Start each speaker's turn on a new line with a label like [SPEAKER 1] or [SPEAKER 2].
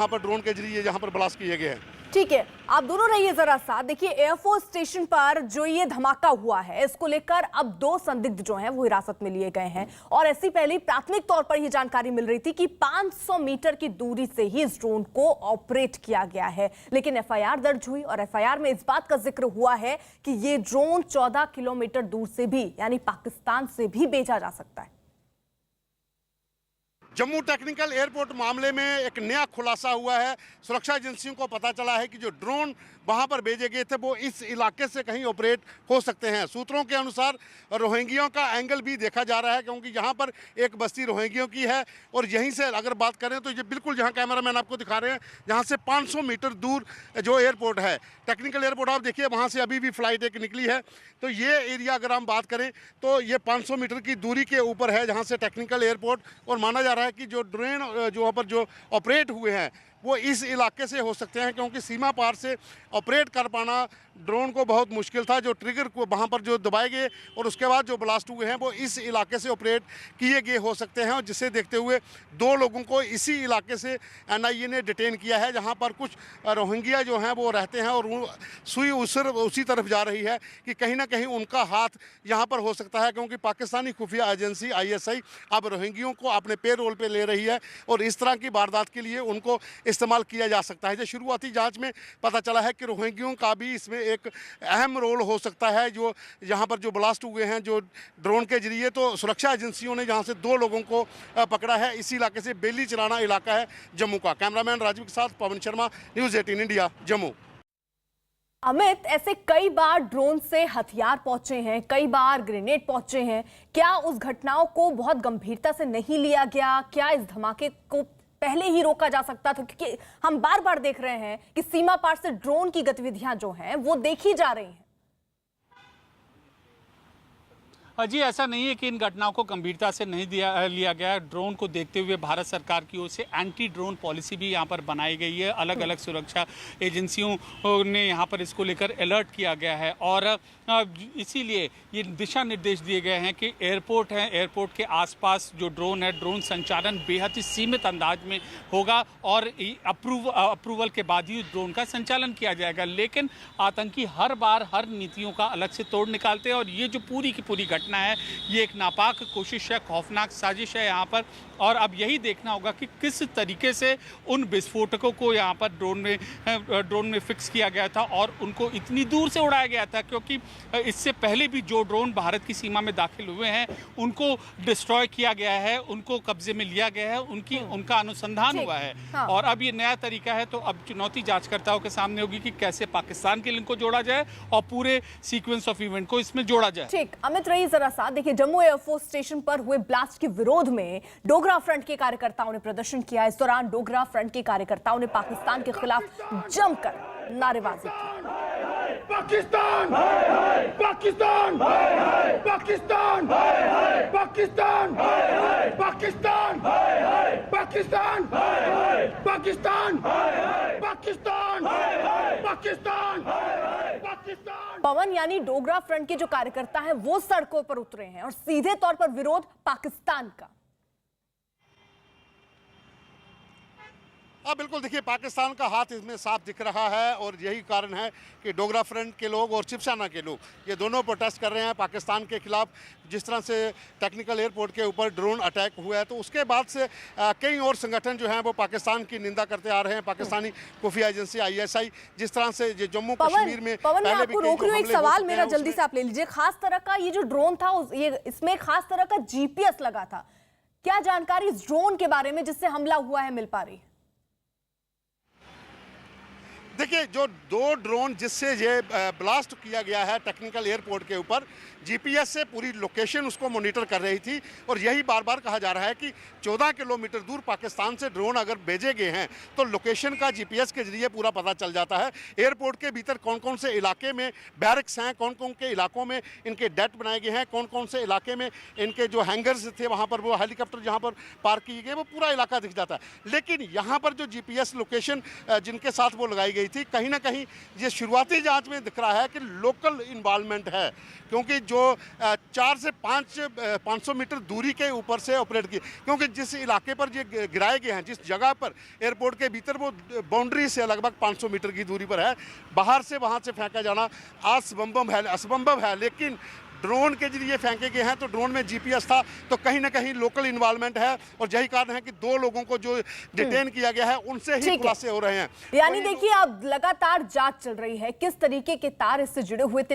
[SPEAKER 1] यहाँ पर ड्रोन के जरिए यहाँ पर ब्लास्ट किए गए हैं।
[SPEAKER 2] ठीक है, आप दोनों रहिए जरा साथ। देखिए, एयरफोर्स स्टेशन पर जो ये धमाका हुआ है, इसको लेकर अब 2 संदिग्ध जो हैं वो हिरासत में लिए गए हैं। और ऐसी पहले प्राथमिक तौर पर यह जानकारी मिल रही थी कि 500 मीटर की दूरी से ही इस ड्रोन को ऑपरेट किया गया है, लेकिन एफआईआर दर्ज हुई और एफआईआर में इस बात का जिक्र हुआ है कि ये ड्रोन 14 किलोमीटर दूर से भी, यानी पाकिस्तान से भी भेजा जा सकता है।
[SPEAKER 1] जम्मू टेक्निकल एयरपोर्ट मामले में एक नया खुलासा हुआ है। सुरक्षा एजेंसियों को पता चला है कि जो ड्रोन वहां पर भेजे गए थे वो इस इलाके से कहीं ऑपरेट हो सकते हैं। सूत्रों के अनुसार रोहिंग्याओं का एंगल भी देखा जा रहा है, क्योंकि यहाँ पर एक बस्ती रोहिंग्याओं की है और यहीं से अगर बात करें तो ये बिल्कुल जहाँ कैमरामैन आपको दिखा रहे हैं, जहाँ से 500 मीटर दूर जो एयरपोर्ट है, टेक्निकल एयरपोर्ट, आप देखिए वहाँ से अभी भी फ्लाइट एक निकली है। तो ये एरिया अगर हम बात करें तो ये 500 मीटर की दूरी के ऊपर है जहाँ से टेक्निकल एयरपोर्ट, और माना जा रहा है कि जो ड्रोन जो वहाँ पर जो ऑपरेट हुए हैं वो इस इलाके से हो सकते हैं, क्योंकि सीमा पार से ऑपरेट कर पाना ड्रोन को बहुत मुश्किल था। जो ट्रिगर को वहाँ पर जो दबाए गए और उसके बाद जो ब्लास्ट हुए हैं वो इस इलाके से ऑपरेट किए गए हो सकते हैं, और जिसे देखते हुए 2 लोगों को इसी इलाके से एनआईए ने डिटेन किया है, जहाँ पर कुछ रोहिंग्या जो हैं वो रहते हैं और सुई उसी तरफ जा रही है कि कहीं ना कहीं उनका हाथ यहाँ पर हो सकता है, क्योंकि पाकिस्तानी खुफिया एजेंसी ISI अब रोहिंग्यों को अपने पे रोल पर ले रही है और इस तरह की वारदात के लिए उनको इस्तेमाल किया जा सकता है। जो शुरुआती जांच में पता चला है कि रोहिंग्यों का भी इसमें एक अहम रोल हो सकता है, जो यहाँ पर जो ब्लास्ट हुए हैं जो ड्रोन के जरिए। तो सुरक्षा एजेंसियों ने यहाँ से 2 लोगों को पकड़ा है। इसी इलाके से बेली चलाना इलाका है जम्मू का। कैमरामैन राजीव के साथ पवन शर्मा, न्यूज़ 18 इंडिया, जम्मू।
[SPEAKER 2] अमित, ऐसे कई बार ड्रोन से हथियार पहुंचे हैं, कई बार ग्रेनेड पहुंचे हैं, क्या उस घटनाओं को बहुत गंभीरता से नहीं लिया गया? क्या इस धमाके को पहले ही रोका जा सकता था? क्योंकि हम बार बार देख रहे हैं कि सीमा पार से ड्रोन की गतिविधियां जो हैं वो देखी जा रही हैं।
[SPEAKER 3] जी, ऐसा नहीं है कि इन घटनाओं को गंभीरता से नहीं लिया गया। ड्रोन को देखते हुए भारत सरकार की ओर से एंटी ड्रोन पॉलिसी भी यहाँ पर बनाई गई है। अलग अलग सुरक्षा एजेंसियों ने यहाँ पर इसको लेकर अलर्ट किया गया है और इसीलिए ये दिशा निर्देश दिए गए हैं कि एयरपोर्ट है, एयरपोर्ट के आसपास जो ड्रोन है, ड्रोन संचालन बेहद ही सीमित अंदाज में होगा और अप्रूवल के बाद ही ड्रोन का संचालन किया जाएगा। लेकिन आतंकी हर बार हर नीतियों का अलग से तोड़ निकालते हैं और ये जो पूरी की पूरी घटना है ये एक नापाक कोशिश है, खौफनाक साजिश है यहाँ पर। और अब यही देखना होगा कि किस तरीके से उन विस्फोटकों को यहाँ पर ड्रोन में फिक्स किया गया था और उनको इतनी दूर से उड़ाया गया था, क्योंकि इससे पहले भी जो ड्रोन भारत की सीमा में दाखिल हुए हैं उनको डिस्ट्रॉय किया गया है, उनको कब्जे में लिया गया है, उनका अनुसंधान हुआ है। हाँ। और अब ये नया तरीका है, तो अब चुनौती जांचकर्ताओं के सामने होगी कि कैसे पाकिस्तान के लिंक को जोड़ा जाए और पूरे सीक्वेंस ऑफ इवेंट को इसमें जोड़ा जाए।
[SPEAKER 2] ठीक, अमित रही जरा साथ। देखिए, जम्मू एयरफोर्स स्टेशन पर हुए ब्लास्ट के विरोध में डोगरा फ्रंट के कार्यकर्ताओं ने प्रदर्शन किया। इस दौरान डोगरा फ्रंट के कार्यकर्ताओं ने पाकिस्तान के खिलाफ जमकर नारेबाजी की।
[SPEAKER 4] पाकिस्तान पाकिस्तान पाकिस्तान पाकिस्तान पाकिस्तान पाकिस्तान पाकिस्तान पाकिस्तान पाकिस्तान पाकिस्तान।
[SPEAKER 2] पवन, यानी डोगरा फ्रंट के जो कार्यकर्ता हैं वो सड़कों पर उतरे हैं और सीधे तौर पर विरोध पाकिस्तान का।
[SPEAKER 1] हाँ बिल्कुल, देखिए पाकिस्तान का हाथ इसमें साफ दिख रहा है और यही कारण है कि डोगरा फ्रंट के लोग और शिवसेना के लोग ये दोनों प्रोटेस्ट कर रहे हैं पाकिस्तान के खिलाफ। जिस तरह से टेक्निकल एयरपोर्ट के ऊपर ड्रोन अटैक हुआ है, तो उसके बाद से कई और संगठन जो हैं वो पाकिस्तान की निंदा करते आ रहे हैं। पाकिस्तानी खुफिया एजेंसी ISI, जिस तरह से जम्मू कश्मीर में
[SPEAKER 2] पवन, मैं आपको रोक रही हूं, एक सवाल मेरा जल्दी से आप ले लीजिए। खास तरह का ये जो ड्रोन था, इसमें खास तरह का GPS लगा था। क्या जानकारी इस ड्रोन के बारे में जिससे हमला हुआ है मिल पा रही?
[SPEAKER 1] देखिए, जो 2 ड्रोन जिससे ये ब्लास्ट किया गया है टेक्निकल एयरपोर्ट के ऊपर, GPS से पूरी लोकेशन उसको मॉनिटर कर रही थी और यही बार बार कहा जा रहा है कि 14 किलोमीटर दूर पाकिस्तान से ड्रोन अगर भेजे गए हैं तो लोकेशन का GPS के जरिए पूरा पता चल जाता है। एयरपोर्ट के भीतर कौन कौन से इलाके में बैरक्स हैं, कौन कौन के इलाकों में इनके डेट बनाए गए हैं, कौन कौन से इलाके में इनके जो हैंगर्स थे वहाँ पर वो हेलीकॉप्टर जहाँ पर पार्क किए गए, वो पूरा इलाका दिख जाता है। लेकिन यहाँ पर जो GPS लोकेशन जिनके साथ वो लगाई गई थी। कहीं ना कहीं ये शुरुआती जांच में दिख रहा है कि लोकल इन्वॉल्वमेंट है, क्योंकि जो 4 से 500 मीटर दूरी के ऊपर से ऑपरेट की, क्योंकि जिस इलाके पर ये गिराए गए हैं, जिस जगह पर एयरपोर्ट के भीतर, वो बाउंड्री से लगभग 500 मीटर की दूरी पर है। बाहर से वहाँ से फेंका जाना असंभव है, लेकिन ड्रोन के जरिए फेंके गए हैं, तो ड्रोन में जीपीएस था, तो कहीं ना कहीं लोकल इन्वॉल्वमेंट है, और यही कारण है कि 2 लोगों को जो डिटेन किया गया है उनसे ही खुलासे हो रहे हैं।
[SPEAKER 2] यानी देखिए अब लगातार जांच चल रही है किस तरीके के तार इससे जुड़े हुए थे।